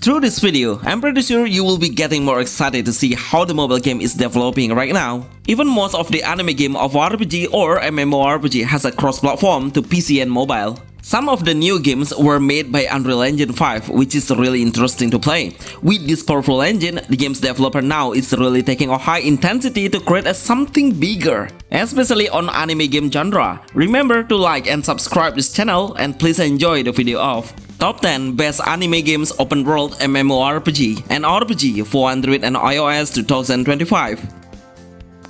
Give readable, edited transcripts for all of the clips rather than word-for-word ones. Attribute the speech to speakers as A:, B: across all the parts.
A: Through this video, I'm pretty sure you will be getting more excited to see how the mobile game is developing right now. Even most of the anime game of RPG or MMORPG has a cross-platform to PC and mobile. Some of the new games were made by Unreal Engine 5, which is really interesting to play. With this powerful engine, the game's developer now is really taking a high intensity to create something bigger, especially on anime game genre. Remember to like and subscribe this channel, and please enjoy the video of Top 10 Best Anime Games Open World MMORPG and RPG for Android and iOS 2025.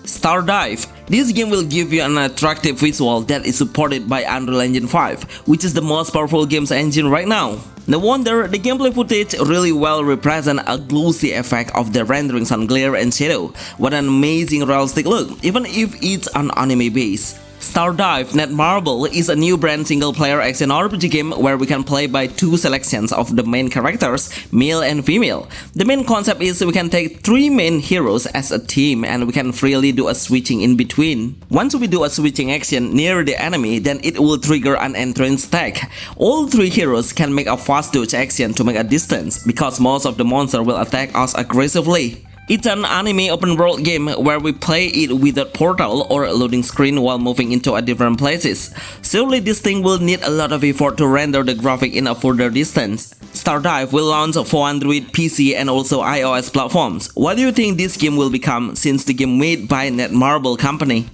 A: Stardive. This game will give you an attractive visual that is supported by Unreal Engine 5, which is the most powerful games engine right now. No wonder the gameplay footage really well represents a glossy effect of the rendering sun glare and shadow. What an amazing realistic look, even if it's an anime base. Stardive Netmarble is a new brand single-player action RPG game where we can play by two selections of the main characters, male and female. The main concept is we can take three main heroes as a team and we can freely do a switching in between. Once we do a switching action near the enemy, then it will trigger an entrance tag. All three heroes can make a fast dodge action to make a distance, because most of the monsters will attack us aggressively. It's an anime open world game where we play it with a portal or a loading screen while moving into a different places. Surely this thing will need a lot of effort to render the graphic in a further distance. Stardive will launch for Android, PC and also iOS platforms. What do you think this game will become since the game made by Netmarble company?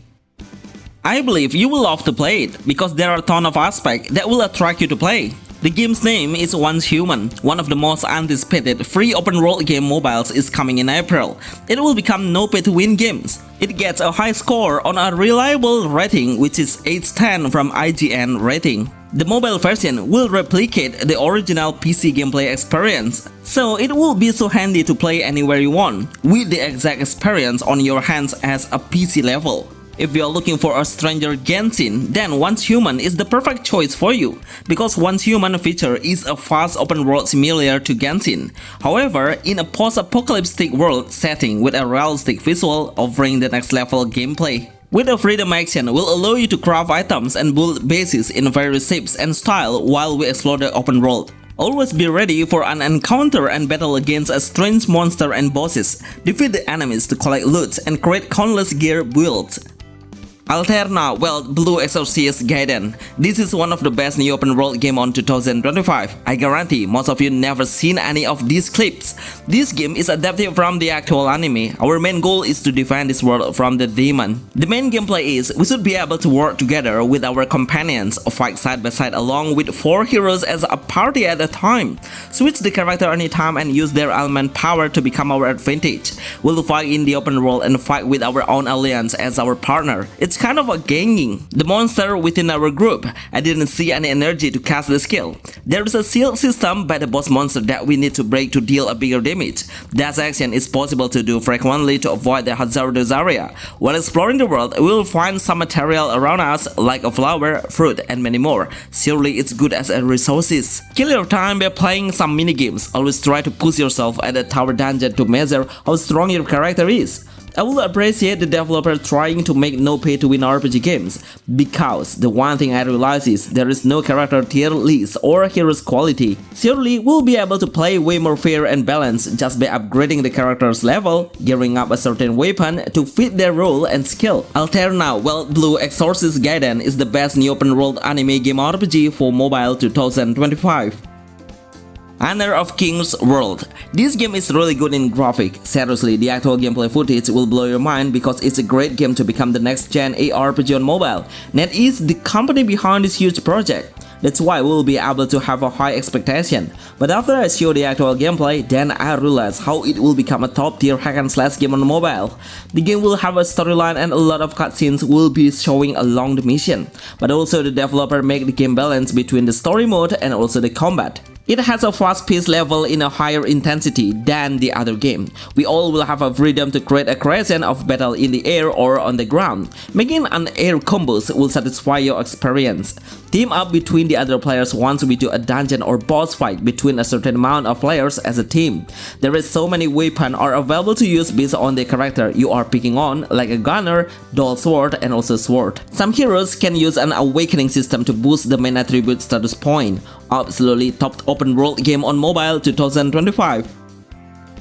A: I believe you will love to play it, because there are a ton of aspects that will attract you to play. The game's name is Once Human. One of the most anticipated free open world game mobiles is coming in April. It will become no pay to win games. It gets a high score on a reliable rating, which is 8/10 from IGN rating. The mobile version will replicate the original PC gameplay experience, so it will be so handy to play anywhere you want, with the exact experience on your hands as a PC level. If you are looking for a stranger Genshin, then Once Human is the perfect choice for you, because Once Human feature is a fast open world similar to Genshin. However, in a post-apocalyptic world setting with a realistic visual, offering the next level gameplay. With a freedom action will allow you to craft items and build bases in various shapes and style while we explore the open world. Always be ready for an encounter and battle against a strange monster and bosses. Defeat the enemies to collect loot and create countless gear builds. Alterna, Welt, Blue Exorcist Gaiden. This is one of the best new open world game on 2025. I guarantee most of you never seen any of these clips. This game is adapted from the actual anime. Our main goal is to defend this world from the demon. The main gameplay is we should be able to work together with our companions, fight side by side along with 4 heroes as a party at a time. Switch the character anytime and use their element power to become our advantage. We'll fight in the open world and fight with our own alliance as our partner. It's kind of a ganging. The monster within our group, I didn't see any energy to cast the skill. There is a shield system by the boss monster that we need to break to deal a bigger damage. Dash action is possible to do frequently to avoid the hazardous area. While exploring the world, we will find some material around us like a flower, fruit and many more. Surely it's good as a resources. Kill your time by playing some minigames. Always try to push yourself at a tower dungeon to measure how strong your character is. I will appreciate the developer trying to make no pay to win RPG games, because the one thing I realize is there is no character tier list or hero's quality. Surely we'll be able to play way more fair and balanced just by upgrading the character's level, gearing up a certain weapon to fit their role and skill. Alterna, Welt, Blue Exorcist Gaiden is the best new open world anime game RPG for mobile 2025. Honor of Kings World. This game is really good in graphic. Seriously, the actual gameplay footage will blow your mind because it's a great game to become the next gen ARPG on mobile. NetEase, the company behind this huge project. That's why we'll be able to have a high expectation. But after I show the actual gameplay, then I realize how it will become a top tier hack and slash game on mobile. The game will have a storyline and a lot of cutscenes will be showing along the mission. But also the developer make the game balance between the story mode and also the combat. It has a fast-paced level in a higher intensity than the other game. We all will have a freedom to create a creation of battle in the air or on the ground. Making an air combos will satisfy your experience. Team up between the other players once we do a dungeon or boss fight between a certain amount of players as a team. There is so many weapons are available to use based on the character you are picking on, like a gunner, dual sword and also sword. Some heroes can use an awakening system to boost the main attribute status point. Absolutely topped open world game on mobile 2025.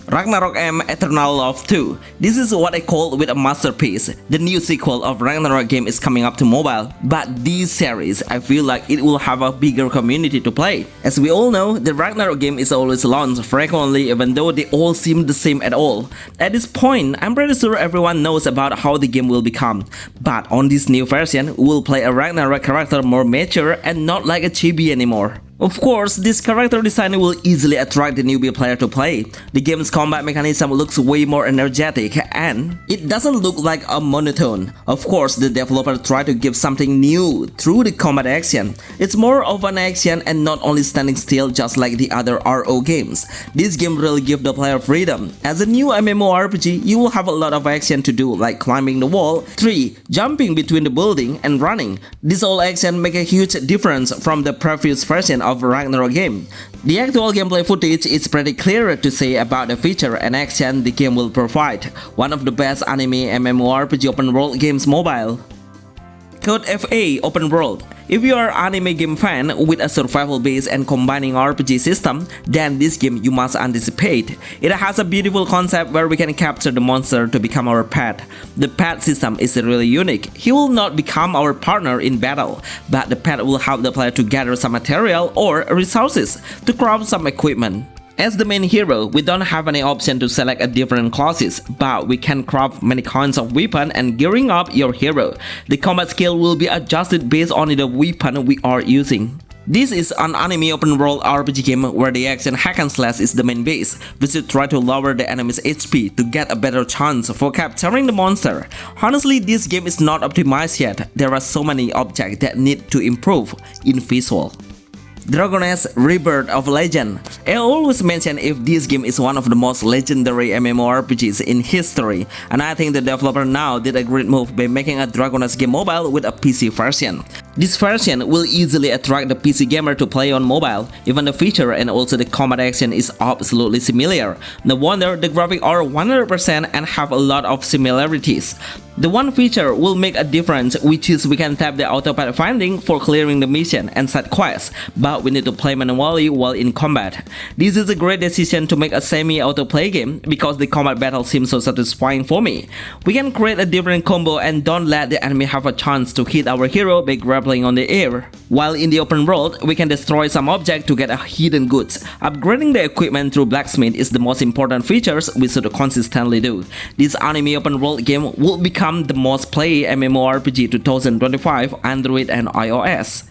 A: Ragnarok M Eternal Love 2. This is what I call with a masterpiece. The new sequel of Ragnarok game is coming up to mobile, but this series I feel like it will have a bigger community to play. As we all know, the Ragnarok game is always launched frequently even though they all seem the same at all. At this point, I'm pretty sure everyone knows about how the game will become. But on this new version, we'll play a Ragnarok character more mature and not like a chibi anymore. Of course, this character design will easily attract the newbie player to play. The game's combat mechanism looks way more energetic and it doesn't look like a monotone. Of course, the developer tried to give something new through the combat action. It's more of an action and not only standing still just like the other RO games. This game really gives the player freedom. As a new MMORPG, you will have a lot of action to do like climbing the wall, tree, jumping between the building and running. This all action make a huge difference from the previous version of Ragnarok game. The actual gameplay footage is pretty clear to say about the feature and action the game will provide. One of the best anime MMORPG open world games mobile. Code FA Open World. If you are an anime game fan with a survival base and combining RPG system, then this game you must anticipate. It has a beautiful concept where we can capture the monster to become our pet. The pet system is really unique. He will not become our partner in battle, but the pet will help the player to gather some material or resources to craft some equipment. As the main hero, we don't have any option to select a different classes, but we can craft many kinds of weapon and gearing up your hero. The combat skill will be adjusted based on the weapon we are using. This is an anime open world RPG game where the action hack and slash is the main base. We should try to lower the enemy's HP to get a better chance for capturing the monster. Honestly, this game is not optimized yet. There are so many objects that need to improve in visual. Dragon's Rebirth of Legend. I always mention if this game is one of the most legendary MMORPGs in history, and I think the developer now did a great move by making a Dragon's Game Mobile with a PC version. This version will easily attract the PC gamer to play on mobile. Even the feature and also the combat action is absolutely similar. No wonder the graphics are 100% and have a lot of similarities. The one feature will make a difference, which is we can tap the auto pathfinding for clearing the mission and side quests, but we need to play manually while in combat. This is a great decision to make a semi-auto play game because the combat battle seems so satisfying for me. We can create a different combo and don't let the enemy have a chance to hit our hero by grappling on the air. While in the open world, we can destroy some object to get a hidden goods. Upgrading the equipment through blacksmith is the most important features we should consistently do. This anime open world game will become the most played MMORPG 2025 Android and iOS.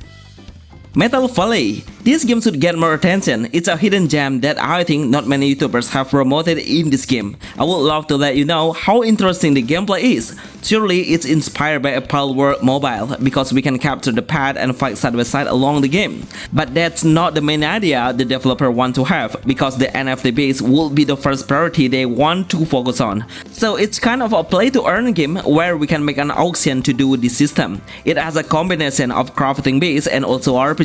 A: Metal Valley. This game should get more attention. It's a hidden gem that I think not many YouTubers have promoted in this game. I would love to let you know how interesting the gameplay is. Surely it's inspired by a Palworld mobile because we can capture the pad and fight side by side along the game. But that's not the main idea the developer want to have because the NFT base will be the first priority they want to focus on. So it's kind of a play to earn game where we can make an auction to do this system. It has a combination of crafting base and also RPG.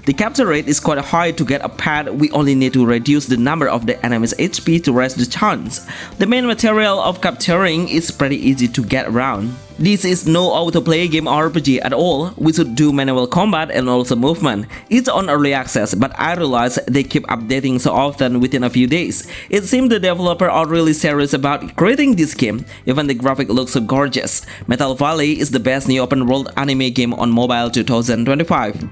A: The capture rate is quite high to get a pad. We only need to reduce the number of the enemy's HP to raise the chance. The main material of capturing is pretty easy to get around. This is no autoplay game RPG at all. We should do manual combat and also movement. It's on early access, but I realize they keep updating so often within a few days. It seems the developer are really serious about creating this game. Even the graphic looks so gorgeous. Metal Valley is the best new open world anime game on mobile 2025.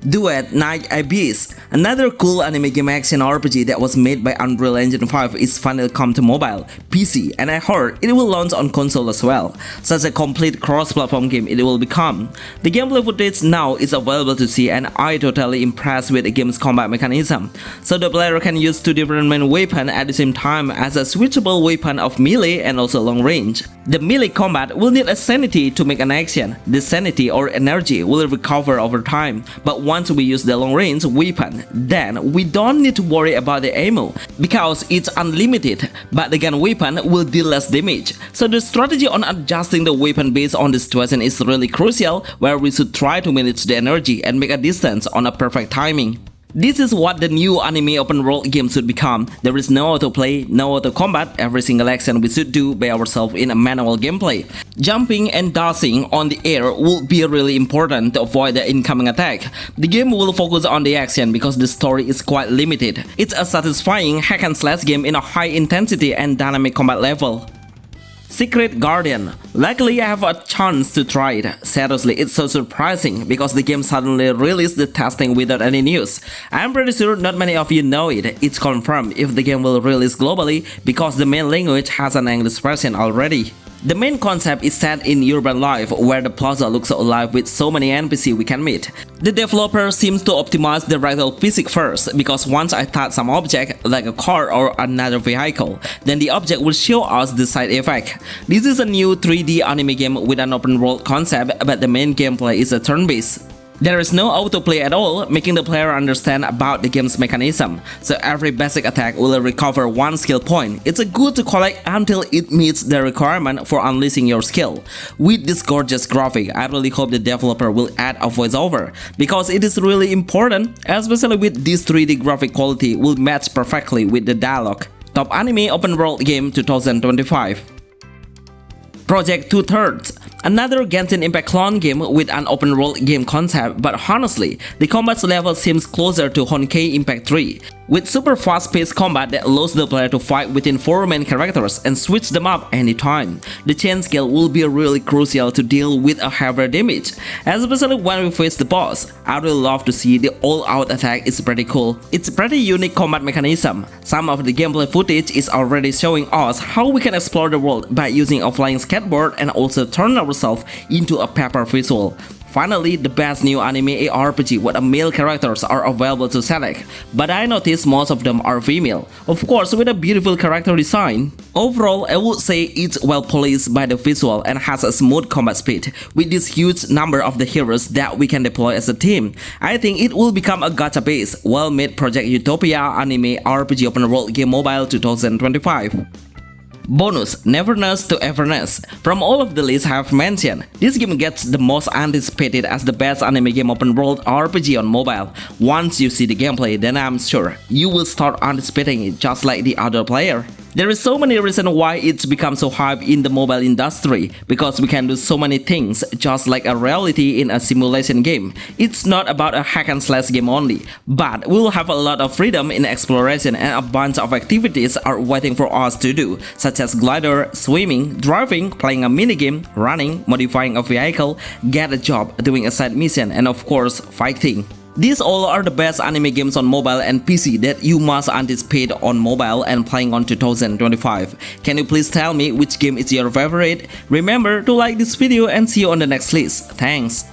A: Duet Night Abyss. Another cool anime game action RPG that was made by Unreal Engine 5 is finally come to mobile, PC, and I heard it will launch on console as well. Such a complete cross-platform game it will become. The gameplay footage now is available to see and I totally impressed with the game's combat mechanism. So the player can use two different main weapons at the same time as a switchable weapon of melee and also long range. The melee combat will need a sanity to make an action. The sanity or energy will recover over time, but once we use the long range weapon, then we don't need to worry about the ammo because it's unlimited, but the gun weapon will deal less damage. So the strategy on adjusting the weapon based on the situation is really crucial, where we should try to manage the energy and make a distance on a perfect timing. This is what the new anime open world game should become. There is no autoplay, no auto combat, every single action we should do by ourselves in a manual gameplay. Jumping and dashing on the air will be really important to avoid the incoming attack. The game will focus on the action because the story is quite limited. It's a satisfying hack and slash game in a high intensity and dynamic combat level. Secret Guardian. Luckily I have a chance to try it. Seriously, it's so surprising because the game suddenly released the testing without any news. I'm pretty sure not many of you know it. It's confirmed if the game will release globally because the main language has an English version already. The main concept is set in urban life where the plaza looks so alive with so many NPC we can meet. The developer seems to optimize the retail physics first because once I touch some object like a car or another vehicle, then the object will show us the side effect. This is a new 3D anime game with an open world concept, but the main gameplay is a turn-based. There is no autoplay at all, making the player understand about the game's mechanism, so every basic attack will recover 1 skill point. It's good to collect until it meets the requirement for unleashing your skill. With this gorgeous graphic, I really hope the developer will add a voiceover, because it is really important, especially with this 3D graphic quality will match perfectly with the dialogue. Top Anime Open World Game 2025. Project 2/3. Another Genshin Impact clone game with an open world game concept, but honestly, the combat level seems closer to Honkai Impact 3. With super fast-paced combat that allows the player to fight within 4 main characters and switch them up anytime. The chain skill will be really crucial to deal with a heavier damage, especially when we face the boss. I really love to see the all-out attack, is pretty cool. It's a pretty unique combat mechanism. Some of the gameplay footage is already showing us how we can explore the world by using a flying skateboard and also turn ourselves into a paper visual. Finally, the best new anime ARPG where male characters are available to select, but I noticed most of them are female, of course with a beautiful character design. Overall, I would say it's well policed by the visual and has a smooth combat speed, with this huge number of the heroes that we can deploy as a team. I think it will become a gacha-based, well-made Project Utopia anime RPG open world game mobile 2025. Bonus, Neverness to Everness. From all of the lists I have mentioned, this game gets the most anticipated as the best anime game open world RPG on mobile. Once you see the gameplay, then I'm sure you will start anticipating it just like the other player. There is so many reasons why it's become so hype in the mobile industry, because we can do so many things just like a reality in a simulation game. It's not about a hack and slash game only, but we will have a lot of freedom in exploration and a bunch of activities are waiting for us to do, such as glider, swimming, driving, playing a minigame, running, modifying a vehicle, get a job, doing a side mission, and of course, fighting. These all are the best anime games on mobile and PC that you must anticipate on mobile and playing on 2025. Can you please tell me which game is your favorite? Remember to like this video and see you on the next list. Thanks.